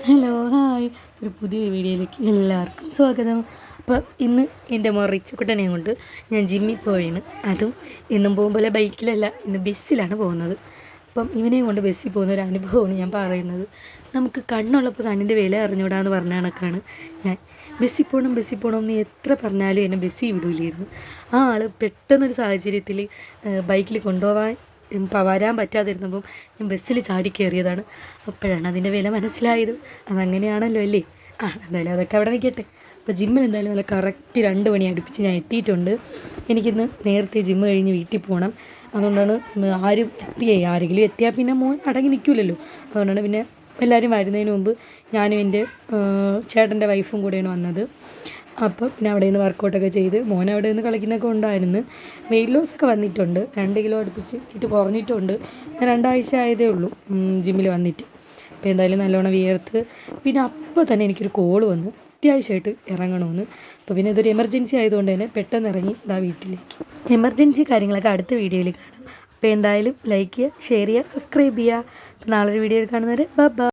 Hello hi ഒരു പുതിയ വീഡിയോയിലേക്ക് എല്ലാവർക്കും സ്വാഗതം. അപ്പോൾ ഇന്ന് എൻ്റെ മോൻ റിച്ചുക്കുട്ടനെയും കൊണ്ട് ഞാൻ ജിമ്മിൽ പോയിന്. അതും എന്നും പോകുമ്പോൾ ബൈക്കിലല്ല, ഇന്ന് ബസ്സിലാണ് പോകുന്നത്. അപ്പം ഇവനെയും കൊണ്ട് ബസ്സിൽ പോകുന്ന ഒരു അനുഭവമാണ് ഞാൻ പറയുന്നത്. നമുക്ക് കണ്ണുള്ളപ്പോൾ കണ്ണിൻ്റെ വില അറിഞ്ഞൂടാന്ന് പറഞ്ഞ കണക്കാണ് ഞാൻ. ബസ്സിൽ പോകണം എന്ന് എത്ര പറഞ്ഞാലും എന്നെ ബസ്സിൽ വിടൂലായിരുന്നു. ആ ആൾ പെട്ടെന്നൊരു സാഹചര്യത്തിൽ ബൈക്കിൽ കൊണ്ടുപോകാൻ വരാൻ പറ്റാതിരുന്നപ്പം ഞാൻ ബസ്സിൽ ചാടി കയറിയതാണ്. അപ്പോഴാണ് അതിൻ്റെ വില മനസ്സിലായത്. അതങ്ങനെയാണല്ലോ അല്ലേ. എന്തായാലും അതൊക്കെ അവിടെ നിൽക്കട്ടെ. അപ്പോൾ ജിമ്മിൽ എന്തായാലും നല്ല കറക്റ്റ് 2 മണി അടുപ്പിച്ച് ഞാൻ എത്തിയിട്ടുണ്ട്. എനിക്കിന്ന് നേരത്തെ ജിമ്മ് കഴിഞ്ഞ് വീട്ടിൽ പോകണം. അതുകൊണ്ടാണ് ആരെങ്കിലും എത്തിയാൽ പിന്നെ മോൻ അടങ്ങി നിൽക്കില്ലല്ലോ. അതുകൊണ്ടാണ് പിന്നെ എല്ലാവരും വരുന്നതിന് മുമ്പ് ഞാനും എൻ്റെ ചേട്ടൻ്റെ വൈഫും കൂടെയാണ് വന്നത്. അപ്പം പിന്നെ അവിടെ നിന്ന് വർക്കൗട്ടൊക്കെ ചെയ്ത് മോൻ അവിടെ നിന്ന് കളിക്കുന്നൊക്കെ ഉണ്ടായിരുന്നു. വെയിറ്റ് ലോസൊക്കെ വന്നിട്ടുണ്ട്, 2 കിലോ അടുപ്പിച്ച് ഇട്ട് കുറഞ്ഞിട്ടുണ്ട്. ഞാൻ 2 ആഴ്ച ആയതേ ഉള്ളൂ ജിമ്മിൽ വന്നിട്ട്. അപ്പോൾ എന്തായാലും നല്ലോണം വിയർത്ത്. പിന്നെ അപ്പോൾ തന്നെ എനിക്കൊരു കോള് വന്ന് അത്യാവശ്യമായിട്ട് ഇറങ്ങണമെന്ന്. അപ്പോൾ പിന്നെ ഇതൊരു എമർജൻസി ആയതുകൊണ്ട് തന്നെ പെട്ടെന്ന് ഇറങ്ങി വീട്ടിലേക്ക്. എമർജൻസി കാര്യങ്ങളൊക്കെ അടുത്ത വീഡിയോയിൽ കാണാം. അപ്പോൾ എന്തായാലും ലൈക്ക് ചെയ്യുക, ഷെയർ ചെയ്യുക, സബ്സ്ക്രൈബ് ചെയ്യുക. അപ്പോൾ നാളെ ഒരു വീഡിയോയിൽ കാണുന്നവരെ ബൈ.